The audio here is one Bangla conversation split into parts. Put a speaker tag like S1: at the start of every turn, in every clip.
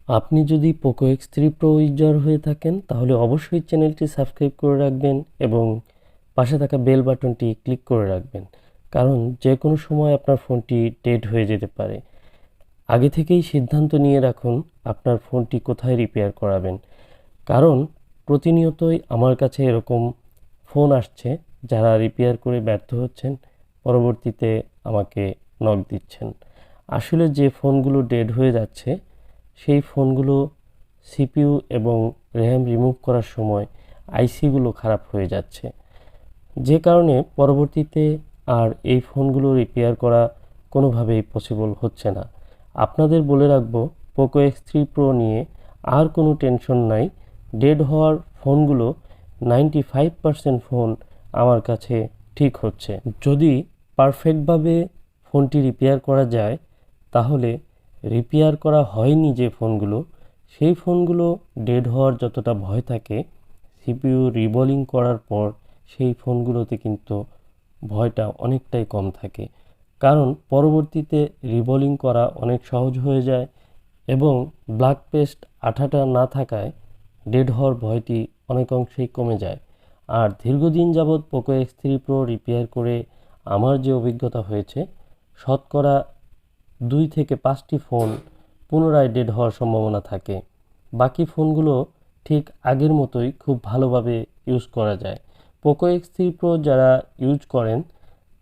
S1: আপনি যদি পোকো X3 Pro ইউজার হয়ে থাকেন তাহলে অবশ্যই চ্যানেলটি সাবস্ক্রাইব করে রাখবেন এবং পাশে থাকা বেল বাটনটি ক্লিক করে রাখবেন, কারণ যে কোনো সময় আপনার ফোনটি ডেড হয়ে যেতে পারে। আগে থেকেই সিদ্ধান্ত নিয়ে রাখুন আপনার ফোনটি কোথায় রিপেয়ার করাবেন, কারণ প্রতিনিয়তই আমার কাছে এরকম ফোন আসছে যারা রিপেয়ার করে ব্যর্থ হচ্ছেন, পরবর্তীতে আমাকে নক দিচ্ছেন। আসলে যে ফোনগুলো ডেড হয়ে যাচ্ছে সেই ফোনগুলো সিপিইউ এবং র্যাম রিমুভ করার সময় আইসিগুলো খারাপ হয়ে যাচ্ছে, যে কারণে পরবর্তীতে আর এই ফোনগুলো রিপেয়ার করা কোনোভাবেই পসিবল হচ্ছে না। আপনাদের বলে রাখবো, পোকো X3 Pro নিয়ে আর কোনো টেনশন নাই। ডেড হওয়ার ফোনগুলো 95% ফোন আমার কাছে ঠিক হচ্ছে। যদি পারফেক্টভাবে ফোনটি রিপেয়ার করা যায়, তাহলে রিপেয়ার করা হয়নি যে ফোনগুলো, সেই ফোনগুলো ডেড হওয়ার যতটা ভয় থাকে, সিপিইউ রিবোলিং করার পর সেই ফোনগুলোতে কিন্তু ভয়টা অনেকটাই কম থাকে। কারণ পরবর্তীতে রিবোলিং করা অনেক সহজ হয়ে যায় এবং ব্ল্যাক পেস্ট আঠাটা না থাকায় ডেড হওয়ার ভয়টি অনেক অংশেই কমে যায়। আর দীর্ঘদিন যাবৎ পোকো X3 Pro রিপেয়ার করে আমার যে অভিজ্ঞতা হয়েছে, শতকরা 2 থেকে 5টি ফোন পুনরায় ডেড হওয়ার সম্ভাবনা থাকে। বাকি ফোনগুলো ঠিক আগের মতোই খুব ভালোভাবে ইউজ করা যায়। পোকো X3 Pro যারা ইউজ করেন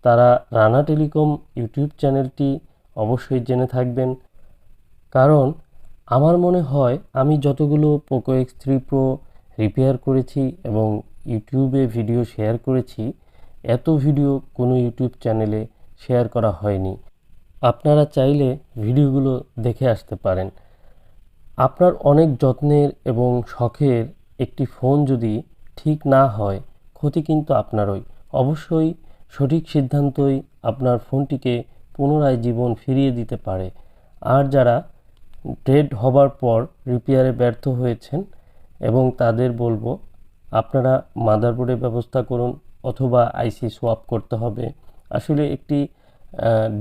S1: তারা রানা টেলিকম ইউটিউব চ্যানেলটি অবশ্যই জেনে থাকবেন, কারণ আমার মনে হয় আমি যতগুলো পোকো X3 Pro রিপেয়ার করেছি এবং ইউটিউবে ভিডিও শেয়ার করেছি, এত ভিডিও কোনো ইউটিউব চ্যানেলে শেয়ার করা হয়নি। আপনারা চাইলে ভিডিওগুলো দেখে আসতে পারেন। আপনার অনেক যত্নের এবং শখের একটি ফোন যদি ঠিক না হয়, ক্ষতি কিন্তু আপনারই। অবশ্যই সঠিক সিদ্ধান্তই আপনার ফোনটিকে পুনরায় জীবন ফিরিয়ে দিতে পারে। আর যারা ডেড হবার পর রিপেয়ারে ব্যর্থ হয়েছেন এবং তাদের বলবো, আপনারা মাদারবোর্ডের ব্যবস্থা করুন অথবা আইসি সোয়াপ করতে হবে। আসলে একটি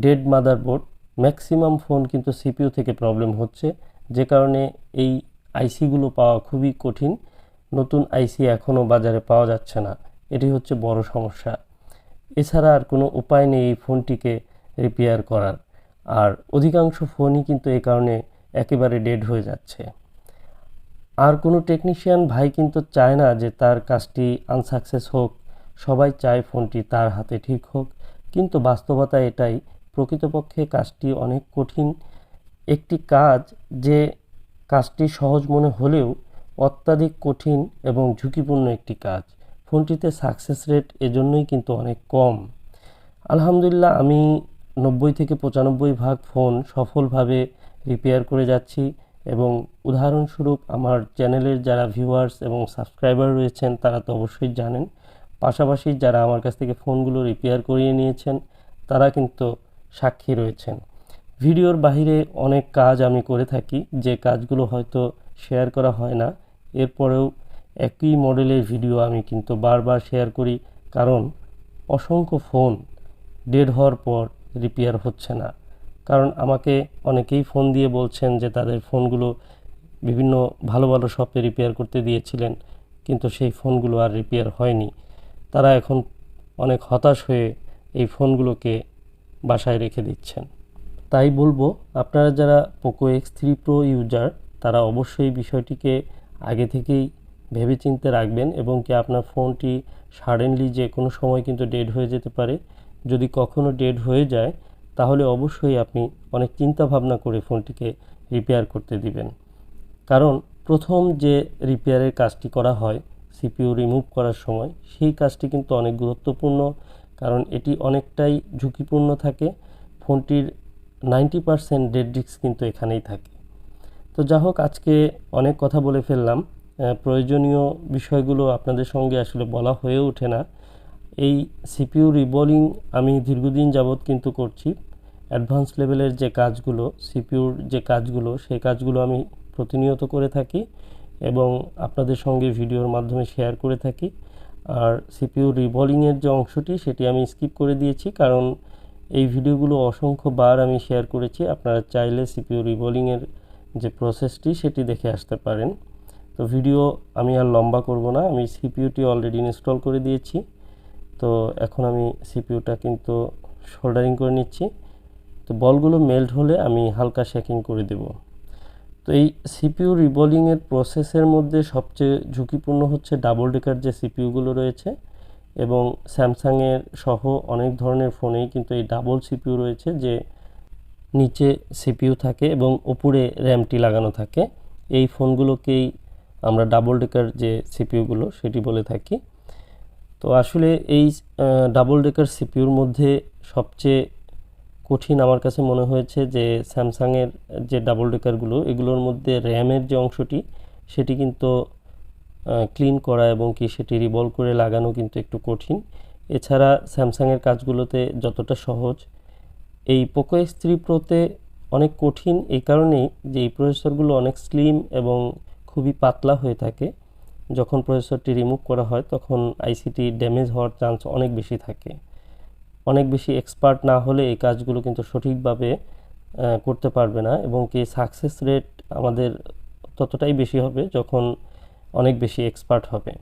S1: ডেড মাদারবোর্ড, ম্যাক্সিমাম ফোন কিন্তু সিপিইউ থেকে প্রবলেম হচ্ছে, যে কারণে এই আইসিগুলো পাওয়া খুবই কঠিন। নতুন আইসি এখনও বাজারে পাওয়া যাচ্ছে না, এটি হচ্ছে বড় সমস্যা। এছাড়া আর কোনো উপায় নেই এই ফোনটিকে রিপেয়ার করার। আর অধিকাংশ ফোনই কিন্তু এই কারণে একেবারে ডেড হয়ে যাচ্ছে। আর কোনো টেকনিশিয়ান ভাই কিন্তু চায় না যে তার কাজটি আনসাকসেস হোক, সবাই চায় ফোনটি তার হাতে ঠিক হোক, কিন্তু বাস্তবতা এটাই। প্রকৃতপক্ষে কাজটি অনেক কঠিন একটি কাজ, যে কাজটি সহজ মনে হলেও অত্যাধিক কঠিন এবং ঝুঁকিপূর্ণ একটি কাজ। ফোনটিতে সাকসেস রেট এজন্যই কিন্তু অনেক কম। আলহামদুলিল্লাহ, আমি 90 থেকে 95% ফোন সফলভাবে রিপেয়ার করে যাচ্ছি এবং উদাহরণস্বরূপ আমার চ্যানেলের যারা ভিউয়ার্স এবং সাবস্ক্রাইবার রয়েছেন তারা তো অবশ্যই জানেন। পাশাপাশি যারা আমার কাছ থেকে ফোনগুলো রিপেয়ার করিয়ে নিয়েছেন তারা কিন্তু সাক্ষী রয়েছেন। ভিডিওর বাহিরে অনেক কাজ আমি করে থাকি, যে কাজগুলো হয়তো শেয়ার করা হয় না। এরপরেও একই মডেলের ভিডিও আমি কিন্তু বারবার শেয়ার করি, কারণ অসংখ্য ফোন ডেড হওয়ার পর রিপেয়ার হচ্ছে না। কারণ আমাকে অনেকেই ফোন দিয়ে বলছেন যে তাদের ফোনগুলো বিভিন্ন ভালো ভালো শপে রিপেয়ার করতে দিয়েছিলেন, কিন্তু সেই ফোনগুলো আর রিপেয়ার হয়নি। তারা এখন অনেক হতাশ হয়ে এই ফোনগুলোকে বাসায় রেখে দিচ্ছেন। তাই বলবো, আপনারা যারা পোকো X3 Pro ইউজার তারা অবশ্যই বিষয়টিকে আগে থেকেই ভেবেচিন্তে রাখবেন, এবং কি আপনার ফোনটি সাডেনলি যে কোনো সময় কিন্তু ডেড হয়ে যেতে পারে। যদি কখনো ডেড হয়ে যায় তাহলে অবশ্যই আপনি অনেক চিন্তা ভাবনা করে ফোনটিকে রিপেয়ার করতে দিবেন, কারণ প্রথম যে রিপেয়ারের কাজটি করা হয় সিপিইউ রিমুভ করার সময়, সেই কাজটি কিন্তু অনেক গুরুত্বপূর্ণ, কারণ এটি অনেকটাই ঝুঁকিপূর্ণ থাকে। ফোনটির 90% ডেড রিস্ক কিন্তু এখানেই থাকে। তো যা হোক, আজকে অনেক কথা বলে ফেললাম। প্রয়োজনীয় বিষয়গুলো আপনাদের সঙ্গে আসলে বলা হয়ে ওঠে না। এই সিপিইউ রিবোলিং আমি দীর্ঘদিন যাবৎ কিন্তু করছি। অ্যাডভান্স লেভেলের যে কাজগুলো, সিপিইউর যে কাজগুলো, সেই কাজগুলো আমি প্রতিনিয়ত করে থাকি এবং আপনাদের সঙ্গে ভিডিওর মাধ্যমে শেয়ার করে থাকি। আর সিপিইউ রিবোলিংয়ের যে অংশটি সেটি আমি স্কিপ করে দিয়েছি, কারণ এই ভিডিওগুলো অসংখ্যবার আমি শেয়ার করেছি। আপনারা চাইলে সিপিইউ রিবোলিংয়ের যে প্রসেসটি সেটি দেখে আসতে পারেন। তো ভিডিও আমি আর লম্বা করব না, আমি সিপিইউটি অলরেডি ইনস্টল করে দিয়েছি। তো এখন আমি সিপিইউটা কিন্তু সোল্ডারিং করে নিচ্ছি। তো বলগুলো মেল্ট হলে আমি হালকা শেকিং করে দেব। তো এই সিপিইউ রিবোলিংয়ের প্রসেসের মধ্যে সবচেয়ে ঝুঁকিপূর্ণ হচ্ছে ডাবল ডেকার যে সিপিইউগুলো রয়েছে, এবং স্যামসাংয়ের সহ অনেক ধরনের ফোনেই কিন্তু এই ডাবল সিপিইউ রয়েছে, যে নিচে সিপিইউ থাকে এবং উপরে র্যামটি লাগানো থাকে। এই ফোনগুলোকেই আমরা ডাবল ডেকার যে সিপিইউগুলো সেটি বলে থাকি। তো আসলে এই ডাবল ডেকার সিপিইউর মধ্যে সবচেয়ে কঠিন আমার কাছে মনে হয়েছে যে স্যামসাংয়ের যে ডাবল ডেকারগুলো, এগুলোর মধ্যে র্যামের যে অংশটি সেটি কিন্তু ক্লিন করা এবং কি সেটি রিভলভ করে লাগানো কিন্তু একটু কঠিন। এছাড়া স্যামসাংয়ের কাজগুলোতে যতটা সহজ, এই পোকো X3 প্রোতে অনেক কঠিন এই কারণেই যে এই প্রসেসরগুলো অনেক স্লিম এবং খুবই পাতলা হয়ে থাকে। যখন প্রসেসরটি রিমুভ করা হয় তখন আইসিটি ড্যামেজ হওয়ার চান্স অনেক বেশি থাকে। অনেক বেশি এক্সপার্ট না হলে এই কাজগুলো কিন্তু সঠিকভাবে করতে পারবে না, এবং কি সাকসেস রেট আমাদের ততটাই বেশি হবে যখন অনেক বেশি এক্সপার্ট হবে।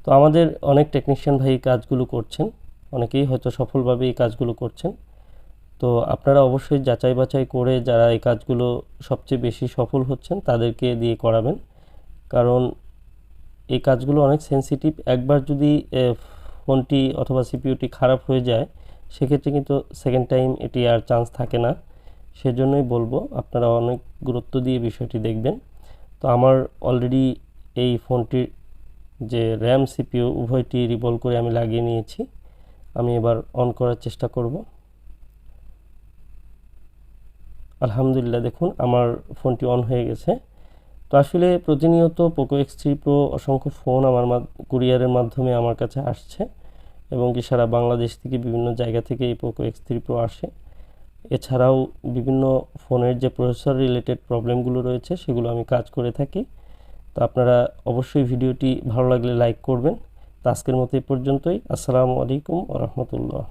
S1: তো আমাদের অনেক টেকনিশিয়ান ভাই এই কাজগুলো করছেন, অনেকেই হয়তো সফলভাবে এই কাজগুলো করছেন। তো আপনারা অবশ্যই যাচাই বাছাই করে যারা এই কাজগুলো সবচেয়ে বেশি সফল হচ্ছেন তাদেরকে দিয়ে করাবেন, কারণ এই কাজগুলো অনেক সেন্সিটিভ। একবার যদি ফোনটি অথবা সিপিইউটি খারাপ হয়ে যায় সেক্ষেত্রে কিন্তু সেকেন্ড টাইম এটি আর চান্স থাকে না। সেজন্যই বলবো আপনারা অনেক গুরুত্ব দিয়ে বিষয়টি দেখবেন। তো আমার অলরেডি এই ফোনটির যে র্যাম সিপিইউ উভয়টি রিভলভ করে আমি লাগিয়ে নিয়েছি। আমি এবার অন করার চেষ্টা করব। আলহামদুলিল্লাহ, দেখুন আমার ফোনটি অন হয়ে গেছে। তো আসলে প্রতিনিয়ত পোকো X3 প্রো অসংখ্য ফোন আমার কুরিয়ারের মাধ্যমে আমার কাছে আসছে, এবং কি সারা বাংলাদেশ থেকে বিভিন্ন জায়গা থেকে এই পোকো X3 প্রো আসে। এছাড়াও বিভিন্ন ফোনের যে প্রসেসর রিলেটেড প্রবলেমগুলো রয়েছে সেগুলো আমি কাজ করে থাকি। তো আপনারা অবশ্যই ভিডিওটি ভালো লাগলে লাইক করবেন। তো আজকের মতো এই পর্যন্তই। আসসালামু আলাইকুম ওয়া রাহমাতুল্লাহ।